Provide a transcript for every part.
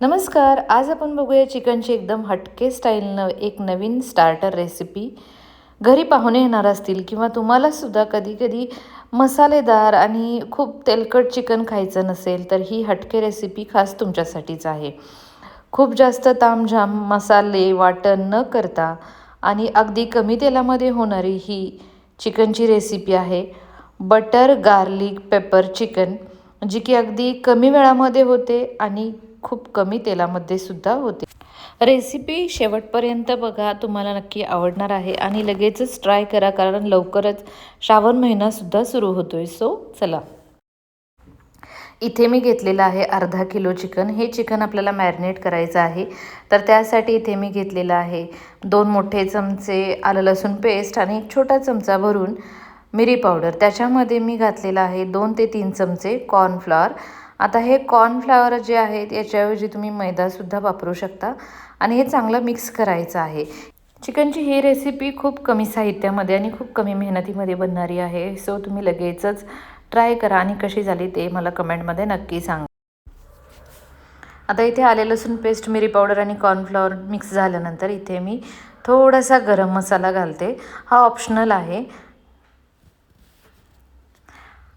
नमस्कार. आज आपण बघूया चिकनची एकदम हटके स्टाईलनं एक नवीन स्टार्टर रेसिपी. घरी पाहुणे येणार असतील किंवा तुम्हालासुद्धा कधी-कधी मसालेदार आणि खूप तेलकट चिकन खायचं नसेल, तर ही हटके रेसिपी खास तुमच्यासाठीच आहे. खूप जास्त तामझाम मसाले वाटण न करता आणि अगदी कमी तेलामध्ये होणारी ही चिकनची रेसिपी आहे. बटर गार्लिक पेपर चिकन, जी की अगदी कमी वेळामध्ये होते आणि खूप कमी तेलामध्ये सुद्धा होते. रेसिपी शेवटपर्यंत बघा, तुम्हाला नक्की आवडणार आहे आणि लगेचच ट्राय करा, कारण लवकरच श्रावण महिनासुद्धा सुरू होतोय. सो चला. इथे मी घेतलेलं आहे अर्धा किलो चिकन. हे चिकन आपल्याला मॅरिनेट करायचं आहे. तर त्यासाठी इथे मी घेतलेलं आहे 2 मोठे चमचे आलं लसूण पेस्ट आणि 1 छोटा चमचा भरून मिरी पावडर. त्याच्यामध्ये मी घातलेलं आहे 2 ते 3 चमचे कॉर्नफ्लॉवर. आता हे कॉर्नफ्लॉवर जे आहे याच्याऐवजी तुम्ही मैदासुद्धा वापरू शकता आणि हे चांगलं मिक्स करायचं आहे. चिकनची ही रेसिपी खूप कमी साहित्यामध्ये आणि खूप कमी मेहनतीमध्ये बनणारी आहे. सो तुम्ही लगेचच ट्राय करा आणि कशी झाली ते मला कमेंटमध्ये नक्की सांगा. आता इथे आले लसूण पेस्ट, मिरी पावडर आणि कॉर्नफ्लॉवर मिक्स झाल्यानंतर इथे मी थोडासा गरम मसाला घालते. हा ऑप्शनल आहे.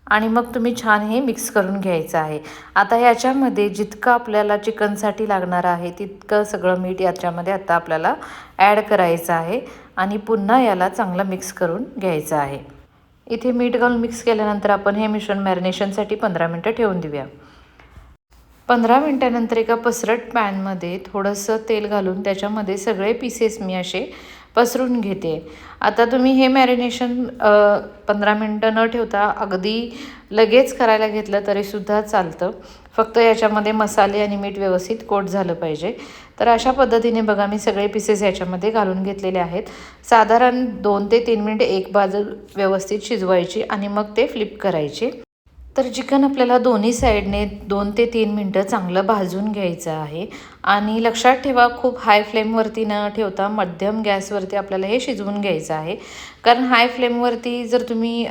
आणि मग तुम्ही छान हे मिक्स करून घ्यायचं आहे. आता याच्यामध्ये जितकं आपल्याला चिकनसाठी लागणार आहे तितकं सगळं मीठ याच्यामध्ये आता आपल्याला ॲड करायचं आहे आणि पुन्हा याला चांगलं मिक्स करून घ्यायचं आहे. इथे मीठ घालून मिक्स केल्यानंतर आपण हे मिश्रण मॅरिनेशनसाठी 15 मिनटं ठेवून देऊया. 15 मिनटानंतर एका पसरट पॅनमध्ये थोडंसं तेल घालून त्याच्यामध्ये सगळे पीसेस मी असे पसरून घेते. आता तुम्ही हे मॅरिनेशन 15 मिनटं न ठेवता अगदी लगेच करायला घेतलं तरीसुद्धा चालतं. फक्त याच्यामध्ये मसाले आणि मीठ व्यवस्थित कोट झालं पाहिजे. तर अशा पद्धतीने बघा, मी सगळे पीसेस याच्यामध्ये घालून घेतलेले आहेत. साधारण 2 ते 3 मिनिट एक बाजू व्यवस्थित शिजवायची आणि मग ते फ्लिप करायचे. तर चिकन आपल्याला दोन्ही साईडने 2 ते 3 मिनटं चांगलं भाजून घ्यायचं आहे. आणि लक्षात ठेवा, खूप हाय फ्लेमवरती न ठेवता मध्यम गॅसवरती आपल्याला हे शिजवून घ्यायचं आहे. कारण हाय फ्लेमवरती जर तुम्ही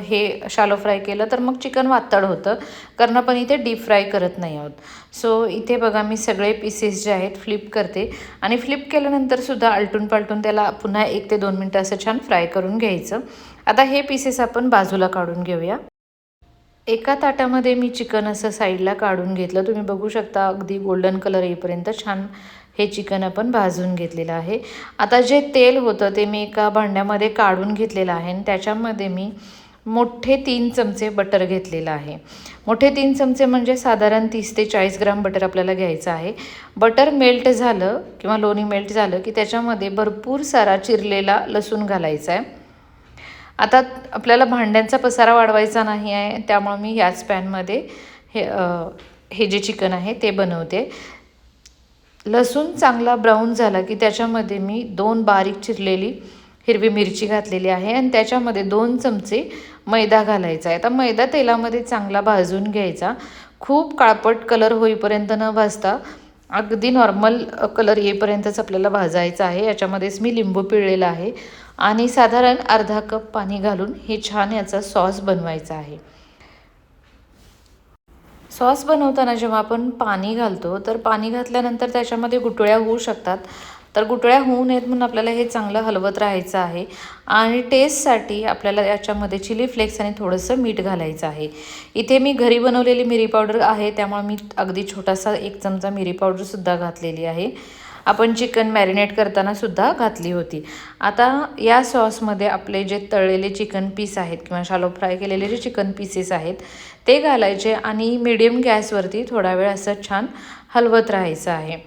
हे शालो फ्राय केलं तर मग चिकन वातड होतं, कारण आपण इथे डीप फ्राय करत नाही आहोत. सो इथे बघा, मी सगळे पीसेस जे आहेत फ्लिप करते आणि फ्लिप केल्यानंतरसुद्धा आलटून पालटून त्याला पुन्हा 1 ते 2 मिनटं असं छान फ्राय करून घ्यायचं. आता हे पीसेस आपण बाजूला काढून घेऊया. एका ताटामध्ये मी चिकन असं साईडला काढून घेतलं. तुम्ही बघू शकता अगदी गोल्डन कलर येईपर्यंत छान हे चिकन आपण भाजून घेतलेलं आहे. आता जे तेल होतं ते मी एका भांड्यामध्ये काढून घेतलेलं आहे आणि त्याच्यामध्ये मी मोठे 3 चमचे बटर घेतलेलं आहे. मोठे 3 चमचे म्हणजे साधारण 30 ते 40 ग्राम बटर आपल्याला घ्यायचं आहे. बटर मेल्ट झालं किंवा लोणी मेल्ट झालं की त्याच्यामध्ये भरपूर सारा चिरलेला लसूण घालायचा आहे. आता आपल्याला भांड्यांचा पसारा वाढवायचा नाही आहे, त्यामुळे मी ह्याच पॅनमध्ये हे जे चिकन आहे ते बनवते. लसूण चांगला ब्राऊन झाला की त्याच्यामध्ये मी 2 बारीक चिरलेली हिरवी मिरची घातलेली आहे आणि त्याच्यामध्ये 2 चमचे मैदा घालायचा आहे. आता मैदा तेलामध्ये चांगला भाजून घ्यायचा. खूप काळपट कलर होईपर्यंत न भाजता अगदी नॉर्मल कलर येईपर्यंतच आपल्याला भाजायचं आहे. याच्यामध्येच मी लिंबू पिळलेला आहे आणि साधारण अर्धा कप पाणी घालून हे छान याचा सॉस बनवायचा आहे. सॉस बनवताना जेव्हा आपण पाणी घालतो तर पाणी घातल्यानंतर त्याच्यामध्ये गुठळ्या होऊ शकतात. तर गुठळ्या होऊ नयेत म्हणून आपल्याला हे चांगलं हलवत राहायचं आहे. आणि टेस्टसाठी आपल्याला याच्यामध्ये चिली फ्लेक्स आणि थोडंसं मीठ घालायचं आहे. इथे मी घरी बनवलेली मिरी पावडर आहे, त्यामुळे मी अगदी छोटासा 1 चमचा मिरी पावडरसुद्धा घातलेली आहे. आपण चिकन मॅरिनेट करताना सुद्धा घातली होती. आता या सॉसमध्ये आपले जे तळलेले चिकन पीस आहेत किंवा शालो फ्राय केलेले जे चिकन पीसेस आहेत ते घालायचे आणि मीडियम गॅसवरती थोडा वेळ असं छान हलवत राहायचं आहे.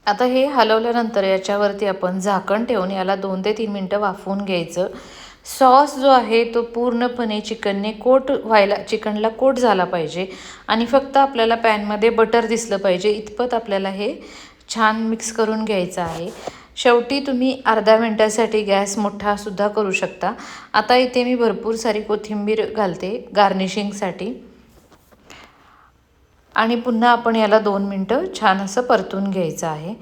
आता हे हलवल्यानंतर याच्यावरती आपण झाकण ठेवून याला 2 ते 3 मिनटं वाफवून घ्यायचं. सॉस जो आहे तो पूर्णपणे चिकनला कोट झाला पाहिजे आणि फक्त आपल्याला पॅनमध्ये बटर दिसलं पाहिजे इतपत आपल्याला हे छान मिक्स करून घ्यायचं आहे. शेवटी तुम्ही अर्ध्या मिनटासाठी गॅस मोठासुद्धा करू शकता. आता इथे मी भरपूर सारी कोथिंबीर घालते गार्निशिंगसाठी आणि पुन्हा आपण याला 2 मिनटं छान असं परतून घ्यायचं आहे.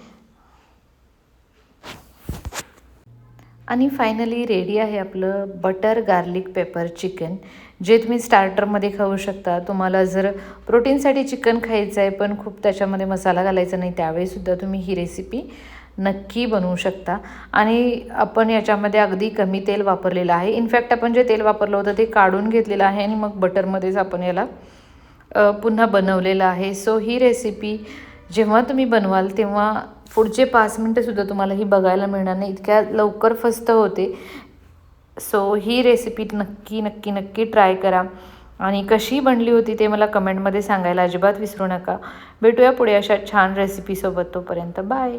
आणि फायनली रेडी आहे आपलं बटर गार्लिक पेपर चिकन, जे तुम्ही स्टार्टरमध्ये खाऊ शकता. तुम्हाला जर प्रोटीनसाठी चिकन खायचं आहे पण खूप त्याच्यामध्ये मसाला घालायचा नाही, त्यावेळीसुद्धा तुम्ही ही रेसिपी नक्की बनवू शकता. आणि आपण याच्यामध्ये अगदी कमी तेल वापरलेलं आहे. इनफॅक्ट आपण जे तेल वापरलं होतं ते काढून घेतलेलं आहे आणि मग बटरमध्येच आपण याला पुन्हा बनवलेलं आहे. सो ही रेसिपी जेव्हा तुम्ही बनवाल तेव्हा पुढचे 5 मिनटंसुद्धा तुम्हाला ही बघायला मिळणार नाही, इतक्या लवकर फस्त होते. सो ही रेसिपी नक्की नक्की नक्की ट्राय करा आणि कशी बनली होती ते मला कमेंटमध्ये सांगायला अजिबात विसरू नका. भेटूया पुढे अशा छान रेसिपीसोबत. तोपर्यंत बाय.